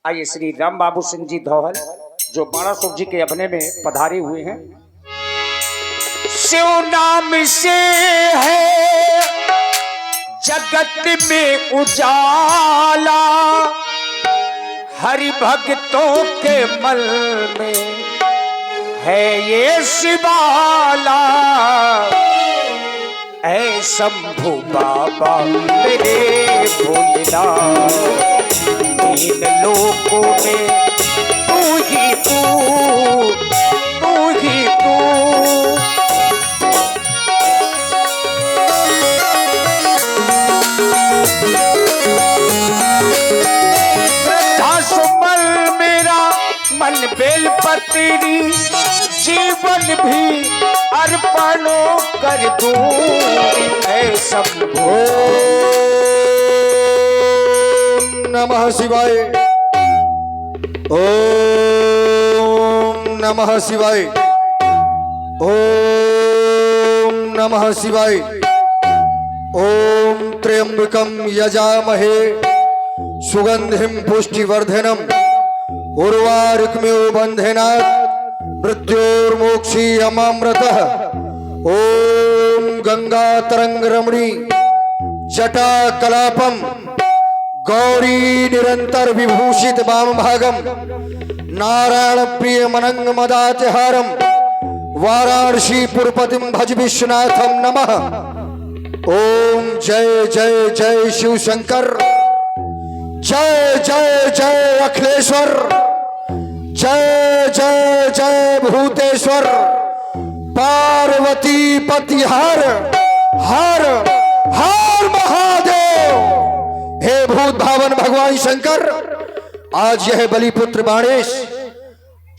आइए श्री राम बाबू सिंह जी धौहल जो बाणासुर जी के अपने में पधारे हुए हैं। शिव नाम से है जगत में उजाला, हरि भक्तों के मन में है ये शिवाला। ऐ शंभु बाबा मेरे भोलेनाथ, इन लोगों में तू ही तू, तू ही तू। श्रद्धा सुमन मेरा मन बेलपत्री, जीवन भी अर्पण कर दूं। ऐ शंभो नमः शिवाय, ओम नमः शिवाय, ओम नमः शिवाय। ओम त्र्यंबकं यजामहे सुगंधिं पुष्टिवर्धनम् उर्वारुकमिव बन्धनात् मृत्योर्मोक्षीयमामृतः। ओम गंगा तरंग रमणी जटा कलापम गौरी निरंतर विभूषित वाम भागम नारायण प्रिय मनंग मदातिहारम वाराणसी पुरपतिम भज विश्वनाथम नमः। ओम जय जय जय शिव शंकर, जय जय जय अखिलेश्वर, जय जय जय भूतेश्वर, पार्वती पति हर हर हर महादेव। हे भूत भावन भगवान शंकर, आज यह बलिपुत्र बाणेश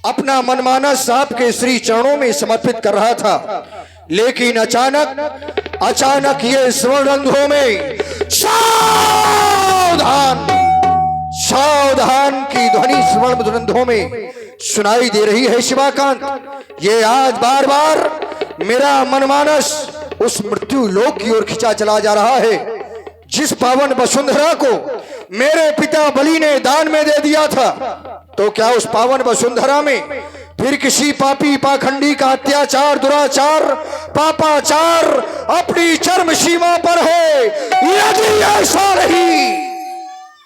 अपना मनमानस आपके श्री चरणों में समर्पित कर रहा था, लेकिन अचानक ये स्वर्ण रंध्रों में सावधान सावधान की ध्वनि स्वर्ण रंध्रों में सुनाई दे रही है। शिवाकांत, ये आज बार बार मेरा मनमानस उस मृत्यु लोक की ओर खिंचा चला जा रहा है, जिस पावन वसुंधरा को मेरे पिता बलि ने दान में दे दिया था। तो क्या उस पावन वसुंधरा में फिर किसी पापी पाखंडी का अत्याचार, दुराचार, पापाचार अपनी चरम सीमा पर है? यदि ऐसा नहीं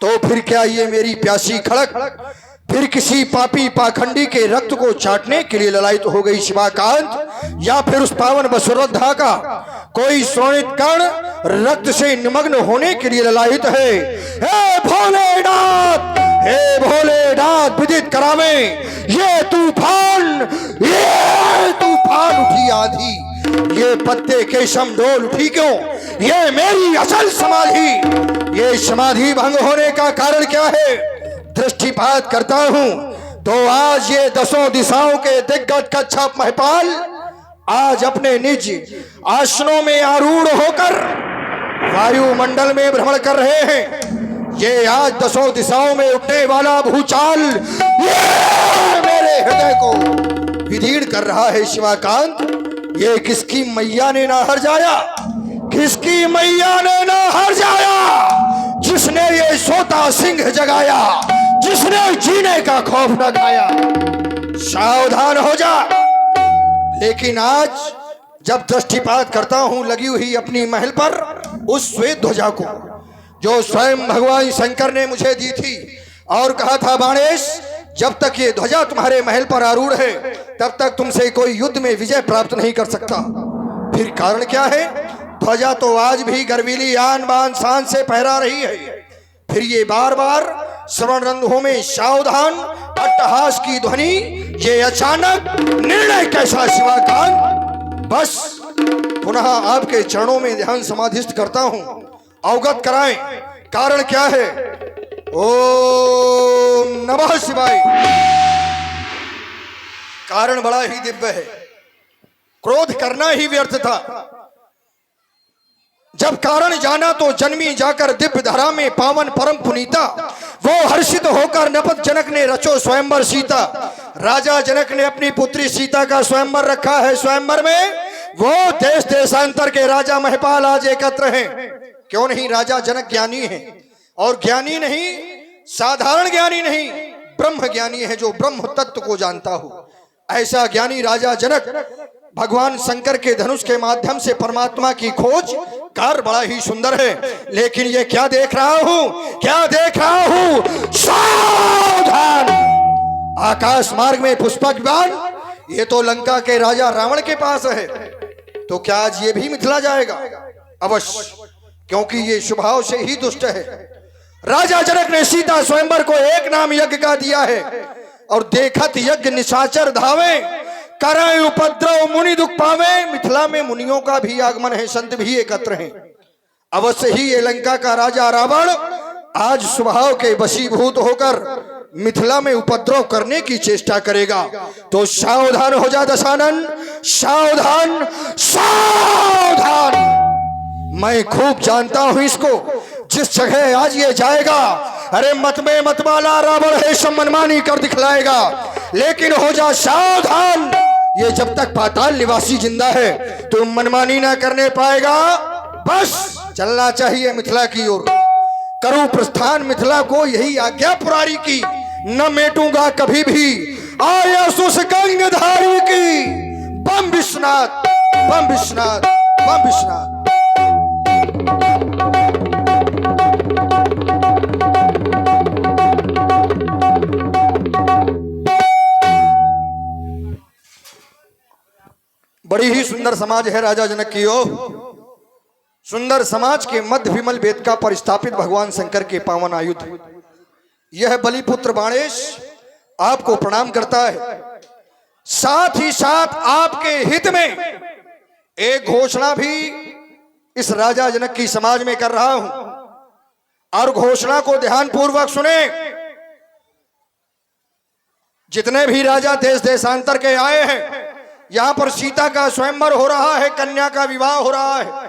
तो फिर क्या ये मेरी प्यासी खड़क फिर किसी पापी पाखंडी के रक्त को चाटने के लिए ललायित हो गई शिवाकांत, या फिर उस पावन वसुंधरा का कोई स्वर्णित कण रक्त से निमग्न होने के लिए ललायित है? हे भोलेनाथ, हे भोलेनाथ, विदित करावे ये तूफान उठी आधी, ये पत्ते केशम डोल उठी क्यों? ये मेरी असल समाधि, ये समाधि भंग होने का कारण क्या है? दृष्टिपात करता हूं तो आज ये दसों दिशाओं के दिग्गज कच्छप महिपाल आज अपने निज आसनों में आरूढ़ होकर वायुमंडल में भ्रमण कर रहे हैं। ये आज दसों दिशाओं में उठने वाला भूचाल ये मेरे हृदय को विदीर्ण कर रहा है। शिवाकांत, ये किसकी मैया ने ना हर जाया, किसकी मैया ने ना हर जाया, जिसने ये सोता सिंह जगाया, जिसने जीने का खौफ न खाया। सावधान हो जा। लेकिन आज जब दृष्टिपात करता हूं लगी हुई अपनी महल पर उस श्वेत ध्वजा को, जो स्वयं भगवान शंकर ने मुझे दी थी और कहा था बाणेश, जब तक ये ध्वजा तुम्हारे महल पर आरूढ़ है तब तक तुमसे कोई युद्ध में विजय प्राप्त नहीं कर सकता। फिर कारण क्या है? ध्वजा तो आज भी गर्वीली आन बान शान से फहरा रही है, फिर ये बार बार श्रवण रंध्रों में सावधान अट्टहास की ध्वनि, ये अचानक निर्णय कैसा? शिवाकांत, बस पुनः आपके चरणों में ध्यान समाधिस्थ करता हूं, अवगत कराएं कारण क्या है? ओम नमः शिवाय। कारण बड़ा ही दिव्य है, क्रोध करना ही व्यर्थ था। जब कारण जाना तो जन्मी जाकर दिव्य धारा में पावन परम पुनीता, वो हर्षित होकर नपत जनक ने रचो स्वयंवर सीता। राजा जनक ने अपनी पुत्री सीता का स्वयंवर रखा है। स्वयंवर में वो देश देशांतर के राजा महिपाल आज एकत्र हैं। क्यों नहीं? राजा जनक ज्ञानी है, और ज्ञानी नहीं, साधारण ज्ञानी नहीं, ब्रह्म ज्ञानी है, जो ब्रह्म तत्व को जानता हो। ऐसा ज्ञानी राजा जनक भगवान शंकर के धनुष के माध्यम से परमात्मा की खोज कार बड़ा ही सुंदर है। लेकिन ये क्या देख रहा हूं, क्या देख रहा हूं? सावधान! आकाश मार्ग में पुष्पक बाण, ये तो लंका के राजा रावण के पास है, तो क्या आज ये भी मिथिला जाएगा? अवश्य, क्योंकि ये स्वभाव से ही दुष्ट है। राजा जनक ने सीता स्वयंवर को एक नाम यज्ञ का दिया है, और देखत यज्ञ निशाचर धावे, करे उपद्रव मुनि दुख पावे। मिथिला में मुनियों का भी आगमन है, संत भी एकत्र हैं। अवश्य ही ये लंका का राजा रावण आज स्वभाव के वशीभूत होकर मिथिला में उपद्रव करने की चेष्टा करेगा। तो सावधान हो जा दशानन, सावधान, सावधान! मैं खूब जानता हूं इसको, जिस जगह आज ये जाएगा, अरे मत में मतवाला रावण है, सब मनमानी कर दिखलाएगा। लेकिन हो जा सावधान, ये जब तक पाताल निवासी जिंदा है तो मनमानी ना करने पाएगा। बस चलना चाहिए मिथिला की ओर। करूं प्रस्थान मिथिला को, यही आज्ञा पुरारी की। न मेटूंगा कभी भी आया सुस गंगधारी की। बम विश्वनाथ, बम विश्वनाथ, बम विश्वनाथ। बड़ी ही सुंदर समाज है राजा जनक की ओर। सुंदर समाज के मध्य विमल वेदिका पर स्थापित भगवान शंकर के पावन आयुध, यह बलिपुत्र बाणेश आपको प्रणाम करता है। साथ ही साथ आपके हित में एक घोषणा भी इस राजा जनक की समाज में कर रहा हूं, और घोषणा को ध्यान पूर्वक सुने। जितने भी राजा देश देशांतर के आए हैं, यहां पर सीता का स्वयंवर हो रहा है, कन्या का विवाह हो रहा है,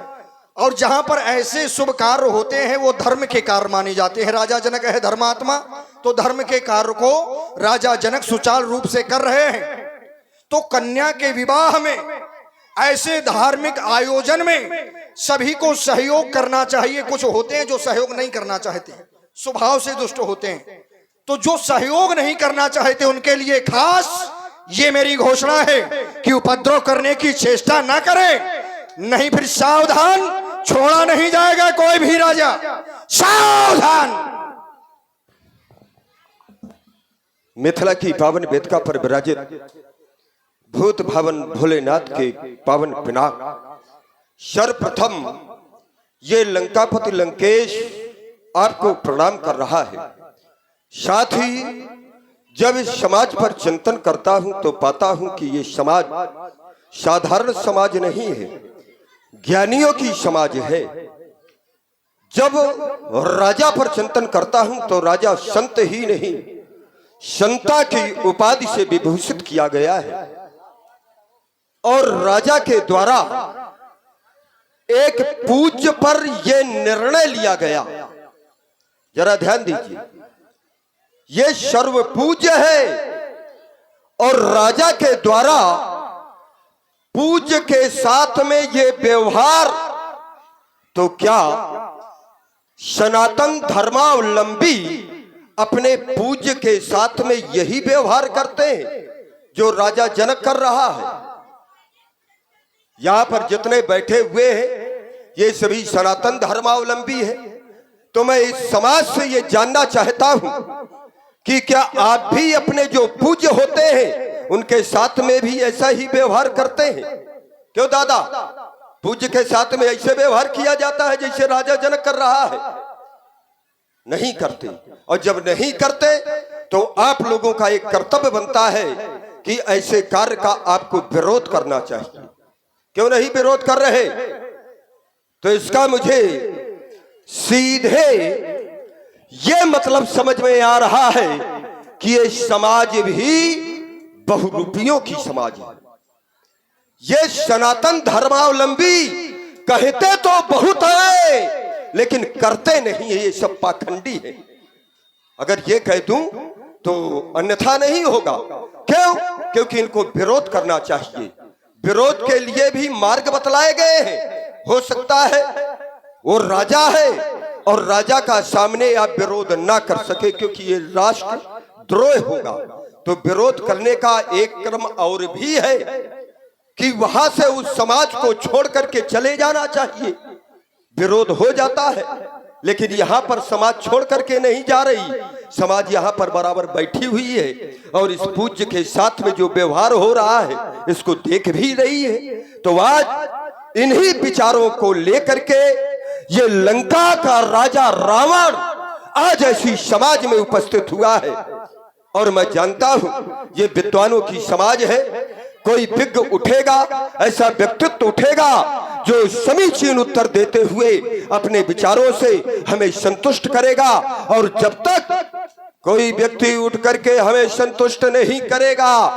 और जहां पर ऐसे शुभ कार्य होते हैं वो धर्म के कार्य माने जाते हैं। राजा जनक है धर्मात्मा, तो धर्म के कार्य को राजा जनक सुचारू रूप से कर रहे हैं। तो कन्या के विवाह में, ऐसे धार्मिक आयोजन में सभी को सहयोग करना चाहिए। कुछ होते हैं जो सहयोग नहीं करना चाहते, स्वभाव से दुष्ट होते हैं, तो जो सहयोग नहीं करना चाहते उनके लिए खास ये मेरी घोषणा है कि उपद्रव करने की चेष्टा ना करें, नहीं फिर सावधान, छोड़ा नहीं जाएगा कोई भी राजा। सावधान! मिथिला की पावन वेदिका पर विराजित भूत भावन भोलेनाथ के पावन पिनाक, सर्वप्रथम ये लंकापति लंकेश आपको प्रणाम कर रहा है। साथ ही जब इस समाज पर चिंतन करता हूं तो पाता हूं कि ये समाज साधारण समाज नहीं है, ज्ञानियों की समाज है। जब राजा पर चिंतन करता हूं तो राजा संत ही नहीं, संता की उपाधि से विभूषित किया गया है, और राजा के द्वारा एक पूज्य पर यह निर्णय लिया गया। जरा ध्यान दीजिए, ये सर्व पूज्य है, और राजा के द्वारा पूज्य के साथ में ये व्यवहार, तो क्या सनातन धर्मावलंबी अपने पूज्य के साथ में यही व्यवहार करते हैं जो राजा जनक कर रहा है? यहां पर जितने बैठे हुए हैं ये सभी सनातन धर्मावलंबी है। तो मैं इस समाज से ये जानना चाहता हूं कि क्या आप भी अपने जो पूज्य होते हैं उनके साथ में भी ऐसा ही व्यवहार करते हैं? क्यों दादा, पूज्य के साथ में ऐसे व्यवहार किया जाता है जैसे राजा जनक कर रहा है? नहीं करते। और जब नहीं करते तो आप लोगों का एक कर्तव्य बनता है कि ऐसे कार्य का आपको विरोध करना चाहिए। क्यों नहीं विरोध कर रहे? तो इसका मुझे सीधे ये मतलब समझ में आ रहा है कि ये समाज भी बहुरूपियों की समाज है। ये सनातन धर्मावलंबी कहते तो बहुत है लेकिन करते नहीं है, ये सब पाखंडी है। अगर ये कह दूं तो अन्यथा नहीं होगा। क्यों? क्योंकि इनको विरोध करना चाहिए। विरोध के लिए भी मार्ग बतलाए गए हैं। हो सकता है वो राजा है और राजा का सामने आप विरोध ना कर सके, क्योंकि ये राष्ट्र द्रोह होगा। तो विरोध करने का एक क्रम और भी है कि वहां से उस समाज को छोड़ करके चले जाना चाहिए। विरोध हो जाता है, लेकिन यहाँ पर समाज छोड़ करके नहीं जा रही, समाज यहाँ पर बराबर बैठी हुई है और इस पूज्य के साथ में जो व्यवहार हो रहा है इसको देख भी रही है। तो आज इन्हीं विचारों को लेकर के ये लंका का राजा रावण आज ऐसी समाज में उपस्थित हुआ है। और मैं जानता हूं ये विद्वानों की समाज है। कोई विज्ञ उठेगा, ऐसा व्यक्तित्व उठेगा जो समीचीन उत्तर देते हुए अपने विचारों से हमें संतुष्ट करेगा। और जब तक कोई व्यक्ति उठ करके हमें संतुष्ट नहीं करेगा,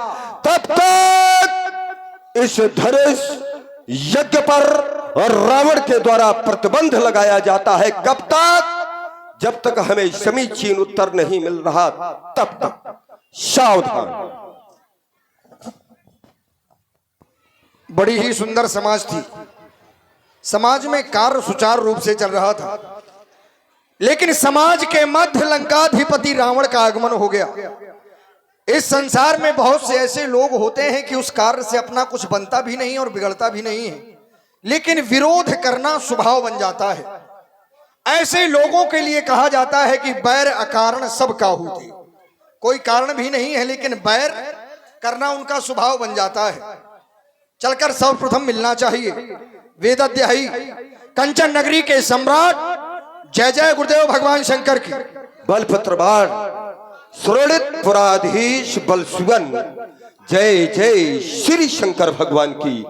तब तक इस धनुष यज्ञ पर और रावण के द्वारा प्रतिबंध लगाया जाता है। कब तक? जब तक हमें समीचीन उत्तर नहीं मिल रहा तब तक सावधान। बड़ी ही सुंदर समाज थी। समाज में कार्य सुचारू रूप से चल रहा था, लेकिन समाज के मध्य लंकाधिपति रावण का आगमन हो गया। इस संसार में बहुत से ऐसे लोग होते हैं कि उस कार्य से अपना कुछ बनता भी नहीं और बिगड़ता भी नहीं है, लेकिन विरोध करना स्वभाव बन जाता है। ऐसे लोगों के लिए कहा जाता है कि बैर अकारण सब काहू थे। कोई कारण भी नहीं है, लेकिन बैर करना उनका स्वभाव बन जाता है। चलकर सर्वप्रथम मिलना चाहिए वेदाध्यायी कंचन नगरी के सम्राट जय जय गुरुदेव भगवान शंकर की। बलपत्र बाण सुरणित पुराधीश बल सुवन, जय जय श्री शंकर भगवान की,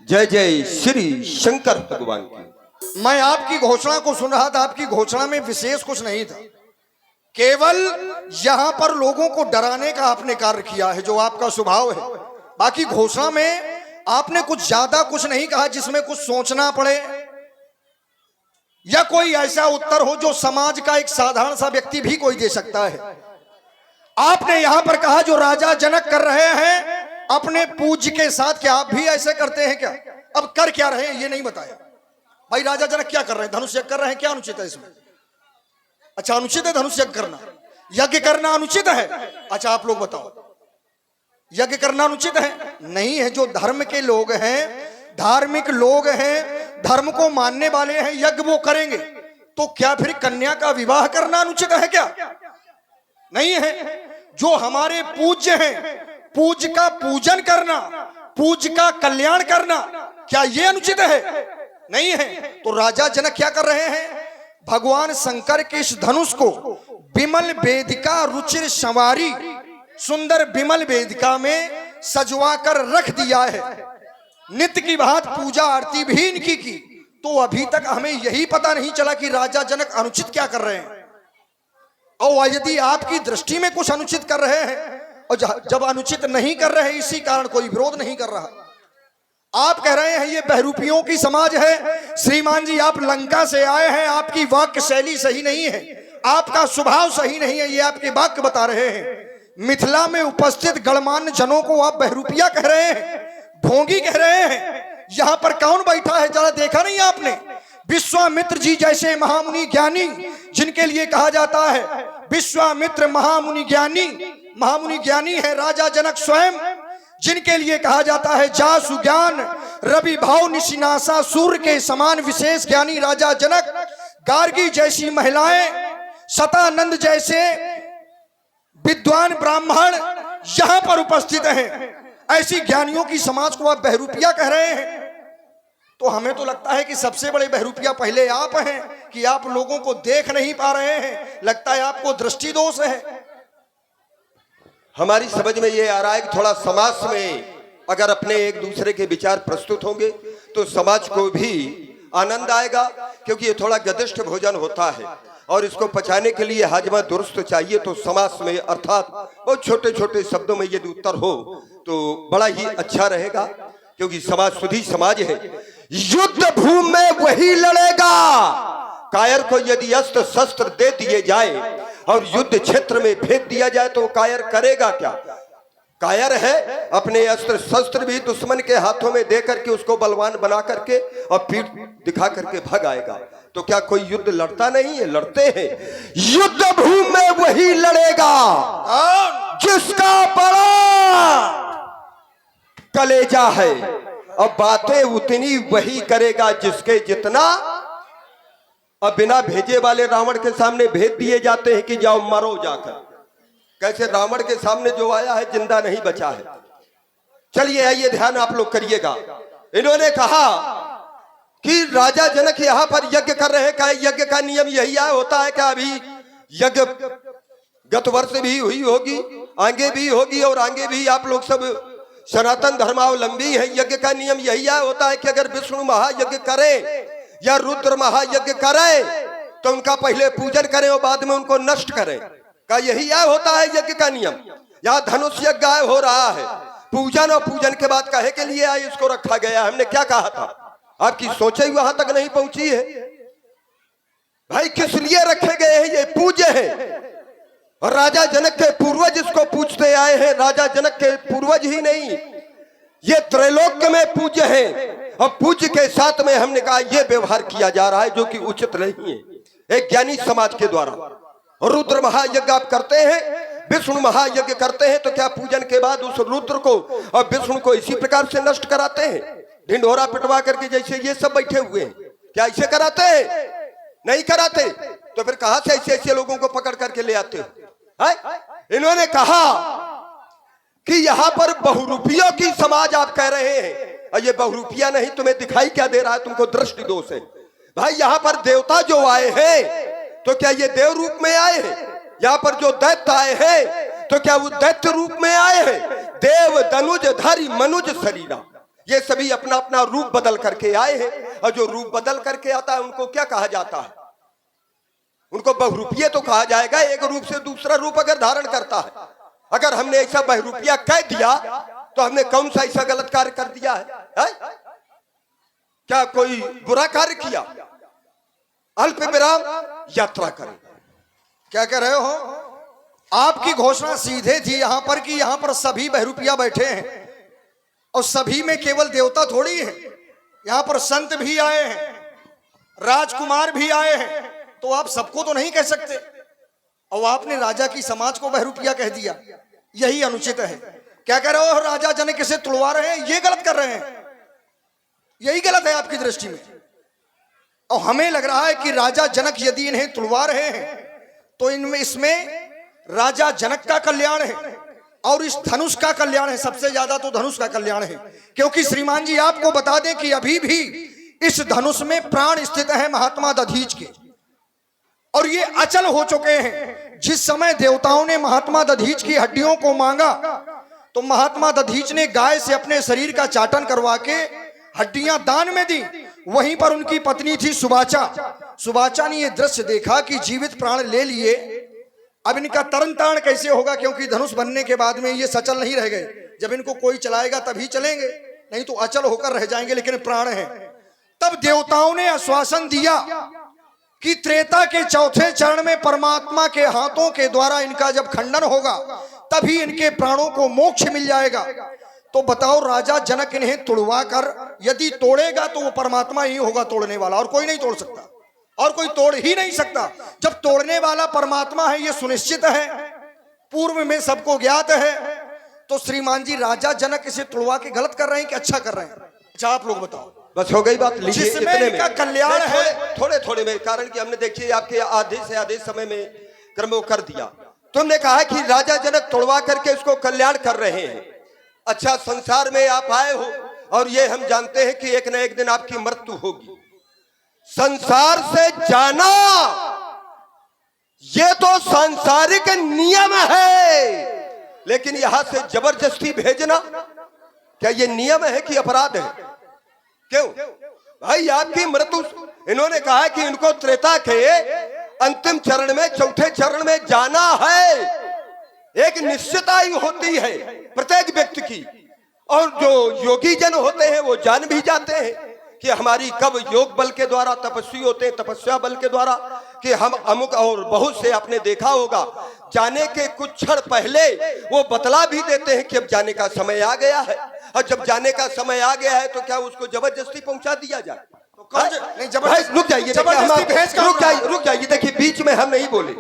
जय जय श्री शंकर भगवान की। मैं आपकी घोषणा को सुन रहा था। आपकी घोषणा में विशेष कुछ नहीं था, केवल यहां पर लोगों को डराने का आपने कार्य किया है, जो आपका स्वभाव है। बाकी घोषणा में आपने कुछ ज्यादा कुछ नहीं कहा जिसमें कुछ सोचना पड़े, या कोई ऐसा उत्तर हो जो समाज का एक साधारण सा व्यक्ति भी कोई दे सकता है। आपने यहां पर कहा जो राजा जनक कर रहे हैं अपने पूज्य के साथ, क्या आप भी ऐसे करते हैं क्या? अब कर क्या रहे हैं ये नहीं बताया। भाई राजा जनक क्या कर रहे हैं? धनुष यज्ञ कर रहे हैं। क्या अनुचित है इसमें? अच्छा, अनुचित है धनुष यज्ञ करना? यज्ञ करना अनुचित है? अच्छा आप लोग बताओ, यज्ञ करना अनुचित है? नहीं है। जो धर्म के लोग हैं, धार्मिक लोग हैं, धर्म को मानने वाले हैं, यज्ञ वो करेंगे। तो क्या फिर कन्या का विवाह करना अनुचित है क्या? नहीं है। जो हमारे पूज्य हैं, पूज्य का पूजन करना, पूज्य का कल्याण करना, क्या ये अनुचित है? नहीं है। तो राजा जनक क्या कर रहे हैं? भगवान शंकर के इस धनुष को विमल वेदिका रुचिर संवारी, सुंदर विमल वेदिका में सजवा कर रख दिया है। नित्य की बात पूजा आरती भी इनकी की। तो अभी तक हमें यही पता नहीं चला कि राजा जनक अनुचित क्या कर रहे हैं। और यदि आपकी दृष्टि में कुछ अनुचित कर रहे हैं, और जब अनुचित नहीं कर रहे हैं इसी कारण कोई विरोध नहीं कर रहा। आप कह रहे हैं ये बहरूपियों की समाज है। श्रीमान जी, आप लंका से आए हैं, आपकी वाक्य शैली सही नहीं है, आपका स्वभाव सही नहीं है, ये आपके वाक्य बता रहे हैं। मिथिला में उपस्थित गणमान्य जनों को आप बहरूपिया कह रहे हैं, ढोंगी कह रहे हैं। यहां पर कौन बैठा है जरा देखा नहीं आपने? विश्वामित्र जी जैसे महामुनि ज्ञानी, जिनके लिए कहा जाता है विश्वामित्र महामुनि ज्ञानी। महामुनि ज्ञानी है राजा जनक स्वयं, जिनके लिए कहा जाता है जासु ज्ञान रवि भाव निशिनासा, सूर्य के समान विशेष ज्ञानी राजा जनक। गार्गी जैसी महिलाएं, सतानंद जैसे विद्वान ब्राह्मण यहां पर उपस्थित हैं। ऐसी ज्ञानियों की समाज को आप बहरूपिया कह रहे हैं। तो हमें तो लगता है कि सबसे बड़े बहरूपिया पहले आप हैं, कि आप लोगों को देख नहीं पा रहे हैं। लगता है आपको दृष्टि दोष है। हमारी समझ में ये आ रहा है कि थोड़ा समाज में अगर अपने एक दूसरे के विचार प्रस्तुत होंगे तो समाज को भी आनंद आएगा, क्योंकि ये थोड़ा गदिष्ठ भोजन होता है और इसको पचाने के लिए हाजमा दुरुस्त चाहिए। तो समाज में अर्थात बहुत छोटे छोटे शब्दों में यदि उत्तर हो तो बड़ा ही अच्छा रहेगा, क्योंकि समाज सुधी समाज है। युद्ध भूमि में वही लड़ेगा। कायर को यदि अस्त्र शस्त्र दे दिए जाए और युद्ध क्षेत्र में भेज दिया जाए तो कायर करेगा क्या? कायर है अपने अस्त्र शस्त्र भी दुश्मन के हाथों में दे करके उसको बलवान बना करके और पीठ दिखा करके भाग आएगा। तो क्या कोई युद्ध लड़ता नहीं है? लड़ते हैं। युद्ध भूमि में वही लड़ेगा। जिसका बड़ा कलेजा है, अब बातें उतनी वही करेगा जिसके जितना। अब बिना भेजे वाले रावण के सामने भेज दिए जाते हैं कि जाओ मरो जाकर। कैसे रावण के सामने जो आया है जिंदा नहीं बचा है। चलिए आइए ध्यान आप लोग करिएगा। इन्होंने कहा कि राजा जनक यहाँ पर यज्ञ कर रहे हैं। क्या यज्ञ का नियम यही होता है? क्या अभी यज्ञ गत वर्ष भी हुई होगी, आगे भी होगी, और आगे भी आप लोग सब सनातन धर्मावलंबी है। यज्ञ का नियम यही होता है कि अगर विष्णु महायज्ञ करें या रुद्र महायज्ञ करें तो उनका पहले पूजन करें और बाद में उनको नष्ट करें। का यही होता है यज्ञ का नियम। यहाँ धनुष यज्ञ हो रहा है, पूजन और पूजन के बाद कहे के लिए इसको रखा गया। हमने क्या कहा था? आपकी सोच ही वहां तक नहीं पहुंची है। भाई किस लिए रखे गए हैं? ये पूज्य है। और राजा जनक के पूर्वज इसको पूछते आए हैं। राजा जनक के पूर्वज ही नहीं, ये त्रैलोक्य में पूज्य है। और पूज्य के साथ में हमने कहा यह व्यवहार किया जा रहा है जो कि उचित नहीं है। एक ज्ञानी समाज के द्वारा रुद्र महायज्ञ आप करते हैं, विष्णु महायज्ञ करते हैं, तो क्या पूजन के बाद उस रुद्र को और विष्णु को इसी प्रकार से नष्ट कराते हैं? ढिंढोरा पिटवा करके जैसे ये सब बैठे हुए हैं, क्या ऐसे कराते हैं? नहीं कराते। तो फिर कहां से ऐसे ऐसे लोगों को पकड़ करके ले आते हैं? इन्होंने कहा कि यहां पर बहुरूपियों की समाज आप कह रहे हैं, और ये बहुरूपिया नहीं, तुम्हें दिखाई क्या दे रहा है? तुमको दृष्टि दोष है। भाई यहां पर देवता जो आए हैं तो क्या ये देव रूप में आए हैं? यहाँ पर जो दैत्य आए हैं तो क्या वो दैत्य रूप में आए हैं? देव धनुज धारी मनुज शरीरा, ये सभी अपना अपना रूप बदल करके आए हैं। और जो रूप बदल करके आता है उनको क्या कहा जाता है? उनको बहुरूपीय तो कहा जाएगा। एक रूप से दूसरा रूप अगर धारण करता है, अगर हमने ऐसा बहुरूपीय कह दिया तो हमने कौन सा ऐसा गलत कार्य कर दिया है? क्या कोई बुरा कार्य किया? अल्प विराम यात्रा करें। क्या कह रहे हो? आपकी घोषणा सीधे थी यहाँ पर कि यहाँ पर सभी बहरूपिया बैठे हैं, और सभी में केवल देवता थोड़ी है, यहाँ पर संत भी आए हैं, राजकुमार भी आए हैं, तो आप सबको तो नहीं कह सकते। और आपने राजा की समाज को बहरूपिया कह दिया, यही अनुचित है। क्या कह रहे हो? राजा जनक से तुड़वा रहे हैं, ये गलत कर रहे हैं, यही गलत है आपकी दृष्टि में। और हमें लग रहा है कि राजा जनक यदि इन्हें तुड़वा रहे हैं तो इनमें इसमें राजा जनक का कल्याण है और इस धनुष का कल्याण है। सबसे ज्यादा तो धनुष का कल्याण है, क्योंकि श्रीमान जी आपको बता दें कि अभी भी इस धनुष में प्राण स्थित है महात्मा दधीच के, और ये अचल हो चुके हैं। जिस समय देवताओं ने महात्मा दधीच की हड्डियों को मांगा तो महात्मा दधीच ने गाय से अपने शरीर का चाटन करवा के हड्डियां दान में दी। वहीं पर उनकी पत्नी थी सुबाचा। सुबाचा ने यह दृश्य देखा कि जीवित प्राण ले लिए, अब इनका तरन तारण कैसे होगा, क्योंकि धनुष बनने के बाद में ये सचल नहीं रह गए। जब इनको कोई चलाएगा तभी चलेंगे, नहीं तो अचल होकर रह जाएंगे, लेकिन प्राण है। तब देवताओं ने आश्वासन दिया कि त्रेता के चौथे चरण में परमात्मा के हाथों के द्वारा इनका जब खंडन होगा तभी इनके प्राणों को मोक्ष मिल जाएगा। तो बताओ, राजा जनक इन्हें तुड़वा कर यदि तोड़ेगा तो वो परमात्मा ही होगा तोड़ने वाला, और कोई नहीं तोड़ सकता, और कोई तोड़ ही नहीं सकता। जब तोड़ने वाला परमात्मा है ये सुनिश्चित है, पूर्व में सबको ज्ञात है। तो श्रीमान जी राजा जनक इसे तुड़वा के गलत कर रहे हैं कि अच्छा कर रहे हैं? अच्छा आप लोग बताओ। बस हो गई बात। जिसमें इनका कल्याण है, थोड़े थोड़े में, कारण कि हमने देखिए आपके आधे से आधे समय में क्रम कर दिया। तुमने कहा कि राजा जनक तोड़वा करके उसको कल्याण कर रहे हैं। अच्छा, संसार में आप आए हो और ये हम जानते हैं कि एक न एक दिन आपकी मृत्यु होगी। संसार से जाना ये तो सांसारिक नियम है, लेकिन यहां से जबरदस्ती भेजना क्या ये नियम है कि अपराध है? क्यों भाई? आपकी मृत्यु, इन्होंने कहा कि इनको त्रेता के अंतिम चरण में, चौथे चरण में जाना है। एक निश्चित आयु होती है प्रत्येक व्यक्ति की, और जो योगी जन होते हैं वो जान भी जाते हैं कि हमारी कब योग बल के द्वारा तपस्वी होते हैं, तपस्या बल के द्वारा, कि हम अमुक, और बहुत से आपने देखा होगा जाने के कुछ क्षण पहले वो बतला भी देते हैं कि अब जाने का समय आ गया है। और जब जाने का समय आ गया है तो क्या उसको जबरदस्ती पहुंचा दिया जाए? रुक जाइए, रुक जाइए, देखिए बीच में हम नहीं बोले,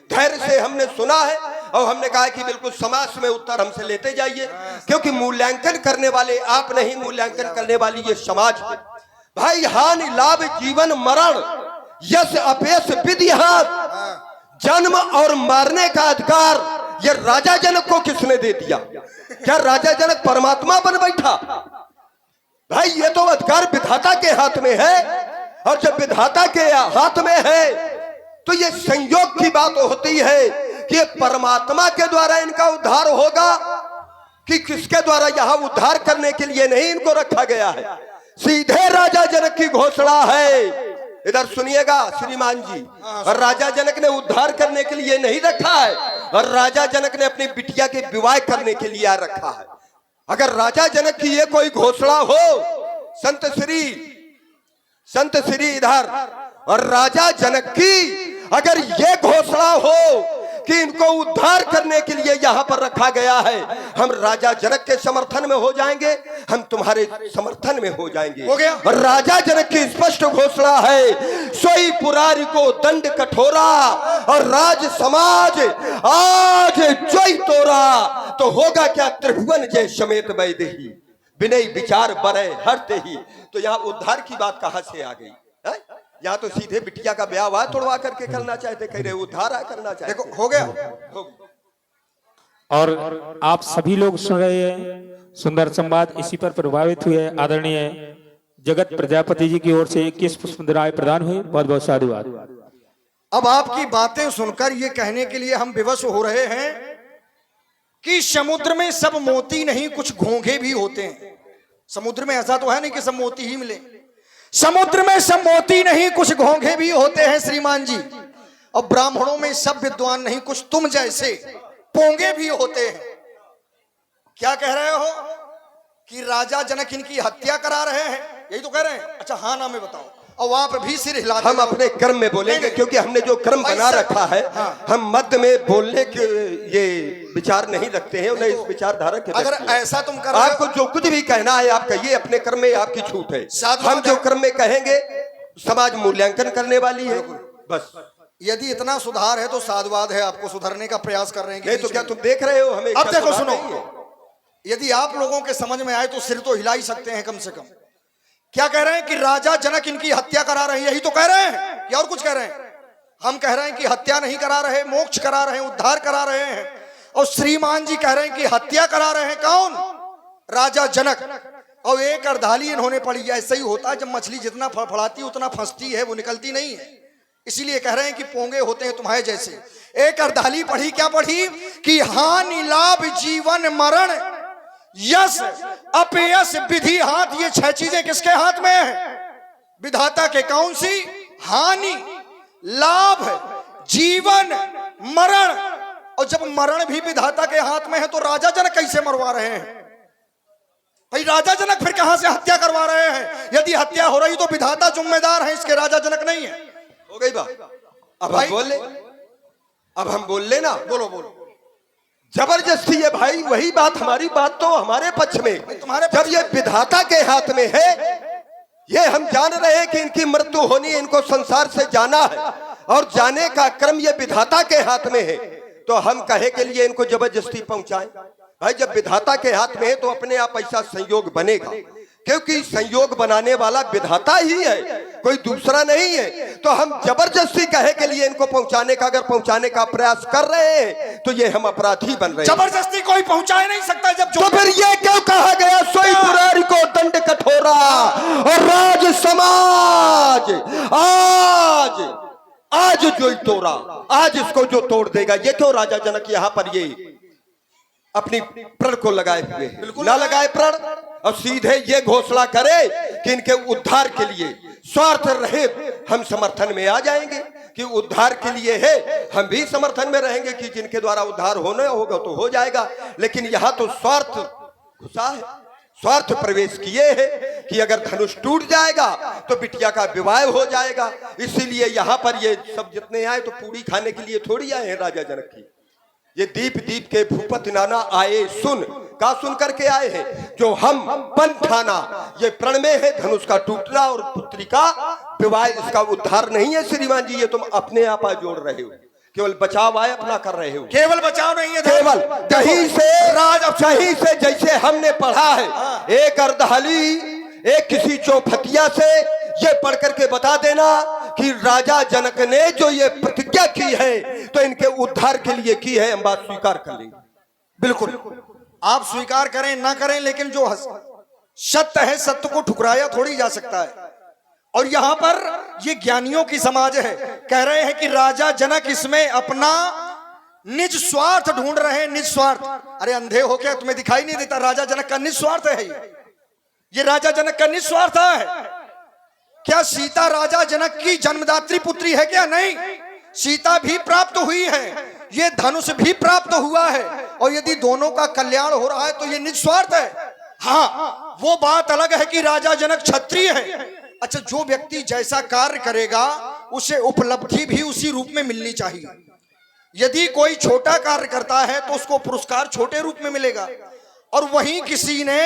धैर्य से हमने सुना है और हमने कहा कि बिल्कुल समाज में उत्तर हमसे लेते जाइए, क्योंकि मूल्यांकन करने वाले आप नहीं, मूल्यांकन करने वाली ये समाज है। भाई हानि लाभ जीवन मरण, यश अपयश विधि हाथ, जन्म और मारने का अधिकार ये राजा जनक को किसने दे दिया? क्या राजा जनक परमात्मा बन बैठा? भाई ये तो अधिकार विधाता के हाथ में है, और जब विधाता के हाथ में है तो ये संयोग की बात होती है कि परमात्मा के द्वारा इनका उद्धार होगा कि किसके द्वारा? यहां उद्धार करने के लिए नहीं इनको रखा गया है, सीधे राजा जनक की घोषणा है। इधर सुनिएगा श्रीमान जी, और राजा जनक ने उद्धार करने के लिए नहीं रखा है, और राजा जनक ने अपनी बिटिया के विवाह करने के लिए रखा है। अगर राजा जनक की ये कोई घोषणा हो, संत श्री इधर, और राजा जनक की अगर ये घोषणा हो कि इनको उद्धार करने के लिए यहाँ पर रखा गया है, हम राजा जनक के समर्थन में हो जाएंगे, हम तुम्हारे समर्थन में हो जाएंगे। हो गया। और राजा जनक की स्पष्ट घोषणा है, सोई पुरारी को दंड कठोरा, और राज समाज आज जोई तोरा, तो होगा क्या? त्रिभुवन जय समेत वैदेही, विनय विचार बरे हरते ही। तो यहाँ उद्धार की बात कहाँ से आ गई? यहाँ तो सीधे बिटिया का ब्याह हुआ तोड़वा करके करना चाहते, कह रहे उद्धार करना चाहते। देखो हो गया। और आप सभी लोग सुन रहे हैं सुंदर संवाद, इसी पर प्रभावित हुए आदरणीय जगत प्रजापति जी की ओर से 21 पुष्पराय प्रदान हुए। बहुत बहुत साधुवाद। अब आपकी बातें सुनकर ये कहने के लिए हम विवश हो रहे हैं कि समुद्र में सब मोती नहीं, कुछ घोंघे भी होते हैं। समुद्र में ऐसा तो है नहीं कि सब मोती ही मिले, समुद्र में सब मोती नहीं, कुछ घोंघे भी होते हैं श्रीमान जी। और ब्राह्मणों में सब विद्वान नहीं, कुछ तुम जैसे पोंगे भी होते हैं। क्या कह रहे हो कि राजा जनक इनकी हत्या करा रहे हैं? यही तो कह रहे हैं। अच्छा हाँ ना, मैं बताओ। और आप भी सिर हिला। हम अपने कर्म में बोलेंगे, क्योंकि हमने जो कर्म बना रखा है, हम मध्य में बोलने के ये विचार नहीं रखते हैं, उन्हें इस विचारधारा के। अगर ऐसा तुम कर, आपको जो कुछ भी कहना है आप कहिए, अपने कर्म में आपकी छूट है। हम जो कर्म में कहेंगे समाज मूल्यांकन करने वाली है, बस। यदि इतना सुधार है तो साधुवाद है, आपको सुधरने का प्रयास कर रहे हैं। नहीं तो क्या तुम देख रहे हो हमें? अब देखो सुनो, यदि आप लोगों के समझ में आए तो सिर तो हिला ही सकते हैं कम से कम। क्या कह रहे हैं कि राजा जनक इनकी हत्या करा रहे हैं, यही तो कह रहे हैं, या और कुछ कह रहे हैं? हम कह रहे हैं कि हत्या नहीं करा रहे, मोक्ष करा रहे हैं, उद्धार करा रहे हैं। और श्रीमान जी कह रहे हैं कि हत्या करा रहे हैं। कौन? राजा जनक। और एक अर्धाली इन्होंने पढ़ी। ऐसा ही होता है, जब मछली जितना फड़फड़ाती उतना फंसती है, वो निकलती नहीं है। इसीलिए कह रहे हैं कि पोंगे होते हैं तुम्हारे जैसे। एक अर्धाली पढ़ी। क्या पढ़ी? कि हानि लाभ जीवन मरण, यश अपयश विधि हाथ, ये 6 चीजें किसके हाथ में है? विधाता के। कौन सी? हानि लाभ जीवन मरण। और जब मरण भी विधाता के हाथ में है तो राजा जनक कैसे मरवा रहे हैं भाई? राजा जनक फिर कहां से हत्या करवा रहे हैं? यदि हत्या हो रही तो विधाता जिम्मेदार है, इसके राजा जनक नहीं है। हो गई बात। अब हम बोल ले, अब हम बोल ले ना। बोलो बोलो। जबरदस्ती है भाई, वही बात। हमारी बात तो हमारे पक्ष में। तुम्हारे जब ये विधाता के हाथ में है, ये हम जान रहे हैं कि इनकी मृत्यु होनी, इनको संसार से जाना है, और जाने का क्रम ये विधाता के हाथ में है, तो हम कहे के लिए इनको जबरदस्ती पहुंचाएं? भाई जब विधाता के हाथ में है तो अपने आप ऐसा संयोग बनेगा, क्योंकि संयोग बनाने वाला विधाता ही है, कोई दूसरा नहीं है। तो हम जबरदस्ती कहे के लिए इनको पहुंचाने का, अगर पहुंचाने का प्रयास कर रहे हैं तो ये हम अपराधी बन रहे हैं। जबरदस्ती कोई पहुंचा ही नहीं सकता। जब तो फिर ये क्यों कहा गया, सोई पुरारी को दंड कठोरा, और राज समाज आज जो तोड़ा, आज इसको जो तोड़ देगा, ये क्यों राजा जनक यहाँ पर ये अपनी प्रण को लगाए हुए? बिल्कुल ना लगाए प्रण, और सीधे ये घोषणा करे कि इनके उद्धार के लिए स्वार्थ रहित हम समर्थन में आ जाएंगे, कि उद्धार के लिए है, हम भी समर्थन में रहेंगे कि जिनके द्वारा उद्धार होना होगा तो हो जाएगा। लेकिन यहाँ तो स्वार्थ घुसा है, स्वार्थ प्रवेश किए है कि अगर धनुष टूट जाएगा तो बिटिया का विवाह हो जाएगा। इसीलिए यहाँ पर ये सब जितने आए तो पूरी खाने के लिए थोड़ी आए हैं राजा जनक की। ये दीप दीप के भूपति नाना आए सुन, का सुन करके आए हैं, जो हम पंथाना, ये प्रण में है धनुष का टूटना और पुत्री का विवाह, इसका उद्धार नहीं है श्रीमान जी, ये तुम अपने आप जोड़ रहे हो। केवल बचाव आए अपना कर रहे हो। केवल बचाव नहीं है, केवल कहीं से कहीं से जैसे हमने पढ़ा है, एक अर्धहली एक किसी चौफतिया से ये पढ़ करके बता देना कि राजा जनक ने जो ये प्रतिज्ञा की है तो इनके उद्धार के लिए की है, हम बात स्वीकार कर लेंगे। बिल्कुल आप स्वीकार करें ना करें, लेकिन जो सत्य है सत्य को ठुकराया थोड़ी जा सकता है। और यहां पर ये ज्ञानियों की समाज है, कह रहे हैं कि राजा जनक इसमें अपना निज स्वार्थ ढूंढ रहे हैं, निज स्वार्थ। अरे अंधे हो क्या, तुम्हें दिखाई नहीं देता? राजा जनक का निस्वार्थ है ये राजा जनक का निस्वार्थ है। क्या सीता राजा जनक की जन्मदात्री पुत्री है क्या? नहीं, सीता भी प्राप्त हुई है, ये धनुष भी प्राप्त हुआ है, और यदि दोनों का कल्याण हो रहा है तो ये निस्वार्थ है। हाँ, वो बात अलग है कि राजा जनक क्षत्रिय है। अच्छा, जो व्यक्ति जैसा कार्य करेगा उसे उपलब्धि भी उसी रूप में मिलनी चाहिए। यदि कोई छोटा कार्य करता है तो उसको पुरस्कार छोटे रूप में मिलेगा, और वहीं किसी ने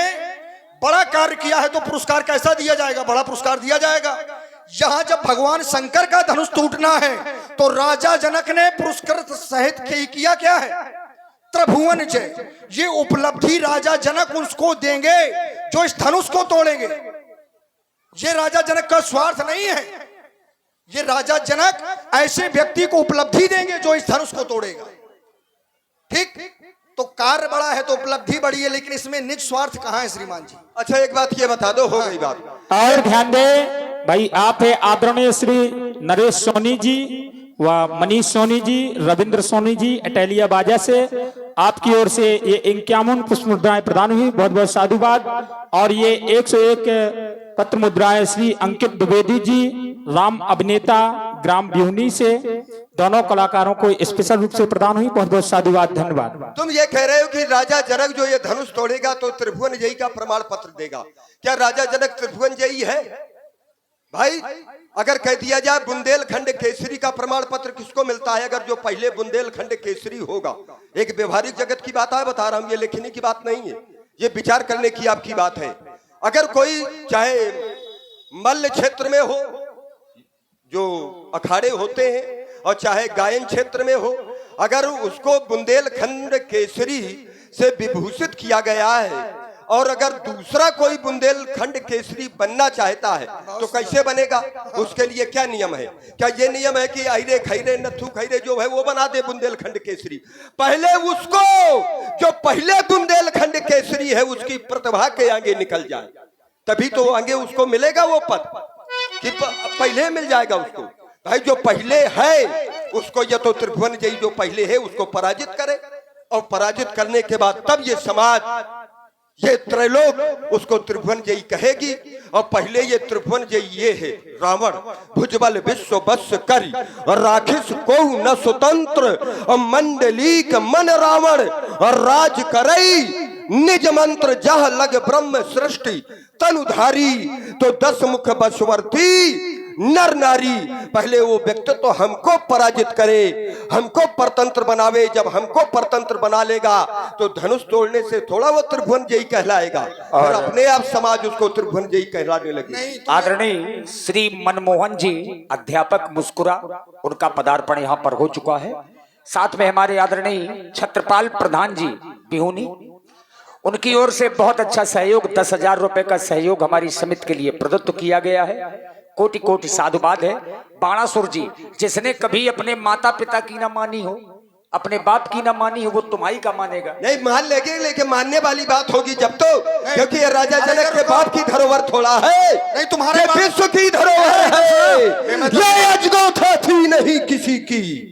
बड़ा कार्य किया है तो पुरस्कार कैसा दिया जाएगा? बड़ा पुरस्कार दिया जाएगा। यहां जब भगवान शंकर का धनुष टूटना है तो राजा जनक ने पुरस्कार सहित किया क्या है? त्रिभुवन जय। ये उपलब्धि राजा जनक उसको देंगे जो इस धनुष को तोड़ेंगे। ये राजा जनक का स्वार्थ नहीं है, ये राजा जनक ऐसे व्यक्ति को उपलब्धि देंगे जो इस धनुष को तोड़ेगा। ठीक, तो कार्य बड़ा है तो उपलब्धि बड़ी है, लेकिन इसमें निज स्वार्थ कहां है श्रीमान जी? अच्छा, एक बात ये बता दो, हो गई बात। और ध्यान दे भाई, आप है आदरणीय श्री नरेश सोनी जी व मनीष सोनी जी, रविंद्र सोनी जी अटेलिया बाजा से आपकी ओर से ये 51 पुष्प मुद्राएं प्रदान हुई, बहुत बहुत साधुवाद। और ये 101 पत्र मुद्राएं श्री अंकित द्विवेदी जी, राम अभिनेता ग्राम बिहुनी से, दोनों कलाकारों को स्पेशल रूप से प्रदान हुई, बहुत बहुत साधुवाद, धन्यवाद। तुम ये कह रहे हो कि राजा जनक जो ये धनुष तोड़ेगा तो त्रिभुवन जयी का प्रमाण पत्र देगा। क्या राजा जनक त्रिभुवन जयी है? भाई, अगर कह दिया जाए बुंदेलखंड केसरी का प्रमाण पत्र किसको मिलता है? अगर जो पहले बुंदेलखंड केसरी होगा। एक व्यवहारिक जगत की बात है, बता रहा हूं, ये लिखने की बात नहीं है, ये विचार करने की आपकी बात है। अगर कोई चाहे मल्ल क्षेत्र में हो जो अखाड़े होते हैं, और चाहे गायन क्षेत्र में हो, अगर उसको बुंदेलखंड केसरी से विभूषित किया गया है, और अगर दूसरा कोई बुंदेलखंड केसरी बनना चाहता है तो कैसे बनेगा? उसके लिए क्या नियम है? क्या ये नियम है कि आइरे खैरे नथु खैरे जो है वो बना दे बुंदेलखंड केसरी? पहले उसको जो पहले बुंदेलखंड केसरी है उसकी प्रतिभा के आगे निकल जाए, तभी तो आगे उसको मिलेगा वो पद, कि पहले मिल जाएगा उसको। भाई, जो पहले है उसको या तो त्रिभुवन जयी जो पहले है उसको पराजित करे, और पराजित करने के बाद तब ये समाज, ये त्रैलोक उसको त्रिभुवन जयी कहेगी। और पहले ये त्रिभुवन जयी ये है रावण, भुजबल विश्व बस करी और राखिस को न स्वतंत्र, और मंडलीक मन रावण और राज करई, निज मंत्र जह लग ब्रह्म सृष्टि तनुधारी, तो 10 मुख बसवर्ती नर नारी। पहले वो व्यक्ति तो हमको पराजित करे, हमको परतंत्र बनावे। जब हमको परतंत्र बना लेगा तो धनुष तोड़ने से थोड़ा वो त्रिभुवन जयी कहलाएगा, और अपने आप समाज उसको त्रिभुवन जयी कहलाने लगे। आदरणीय श्री मनमोहन जी अध्यापक मुस्कुरा, उनका पदार्पण यहाँ पर हो चुका है। साथ में हमारे आदरणीय छत्रपाल प्रधान जी बिहुनी, उनकी ओर से बहुत अच्छा सहयोग, 10,000 रुपए का सहयोग हमारी समिति के लिए प्रदत्त किया गया है। कोटि कोटि साधुवाद है। बाणासुर जी, जिसने कभी अपने माता पिता की ना मानी हो, अपने बाप की ना मानी हो, वो तुम्हारी का मानेगा? नहीं, मान लेंगे, लेकिन मानने वाली बात होगी जब तो, क्योंकि ये राजा जनक के बाप की धरोहर थोड़ा है, नहीं तुम्हारे विश्व की धरोहर है, ये अजगौथा थी नहीं किसी की।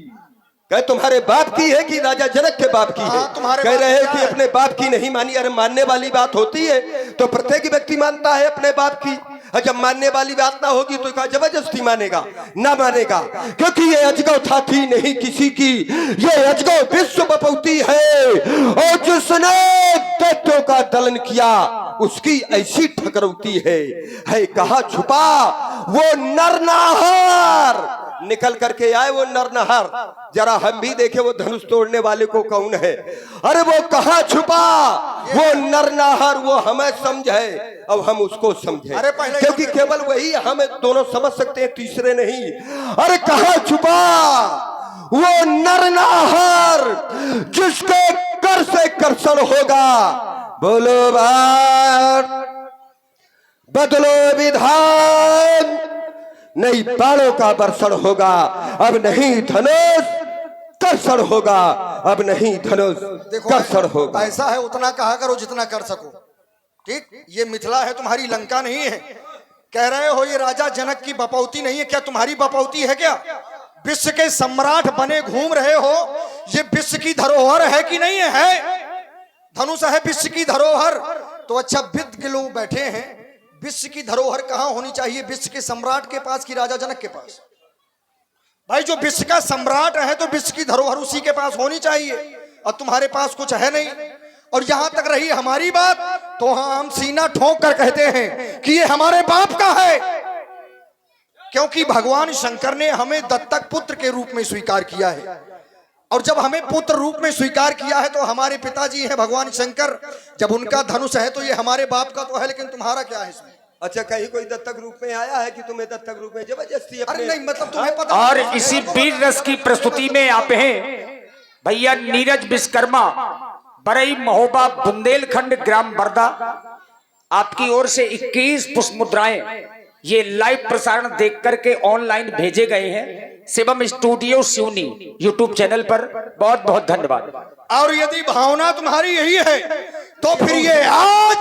कह तुम्हारे बाप की है कि राजा जनक के बाप की है? कह रहे हैं कि अपने बाप की नहीं मानी। अरे मानने वाली बात होती है तो प्रत्येक व्यक्ति मानता है अपने बाप की, और जब मानने वाली बात ना होगी तो क्या जबरदस्ती मानेगा? ना मानेगा, क्योंकि ये अजगौ था थी नहीं किसी की, ये अजगौ विश्व बपौती है, और जिसने दैत्यों का दलन किया उसकी ऐसी ठकरौती है कहाँ छुपा वो नरनाहर? निकल करके आए वो नरनाहर, जरा हम भी देखे वो धनुष तोड़ने वाले को कौन है। अरे वो कहाँ छुपा वो नरनाहर? वो हमें समझे, अब हम उसको समझे, क्योंकि केवल वही हमें दोनों समझ सकते हैं, तीसरे नहीं। अरे कहाँ छुपा वो नरनाहर जिसके कर से कर्षण होगा। बोलो बार बदलो विधान, नहीं बाणों का वर्षण होगा, अब नहीं धनुष कर्षण होगा, अब नहीं धनुष कर्षण होगा। ऐसा है उतना कहा करो जितना कर सको। ठीक, ये मिथिला है, तुम्हारी लंका नहीं है। कह रहे हो ये राजा जनक की बपौती नहीं है, क्या तुम्हारी बपौती है क्या? विश्व के सम्राट बने घूम रहे हो, ये विश्व की धरोहर है कि नहीं है? धनुष है विश्व की धरोहर। तो अच्छा, विद के लोग बैठे हैं, विश्व की धरोहर कहां होनी चाहिए? विश्व के सम्राट के पास कि राजा जनक के पास? भाई जो विश्व का सम्राट है तो विश्व की धरोहर उसी के पास होनी चाहिए, और तुम्हारे पास कुछ है नहीं। और यहां तक रही हमारी बात तो हम सीना ठोक कर कहते हैं कि ये हमारे बाप का है, क्योंकि भगवान शंकर ने हमें दत्तक पुत्र के रूप में स्वीकार किया है। और जब हमें पुत्र रूप में स्वीकार किया है तो हमारे पिताजी हैं भगवान शंकर, जब उनका धनुष है तो ये हमारे बाप का तो है, लेकिन तुम्हारा क्या है इसमें? अच्छा, कहीं कोई दत्तक रूप में आया है कि तुम्हें दत्तक रूप में जबरदस्ती? अरे नहीं, मतलब तुम्हें पता। और इसी वीर रस की प्रस्तुति में आप हैं भैया नीरज विश्वकर्मा, बरई महोबा, बुंदेलखंड, ग्राम बरदा। आपकी ओर से 21 पुष्प मुद्राएं ये लाइव प्रसारण देख करके ऑनलाइन भेजे गए हैं Shivam studio Seoni YouTube channel पर। बहुत बहुत धन्यवाद। और यदि भावना तुम्हारी यही है तो फिर ये आज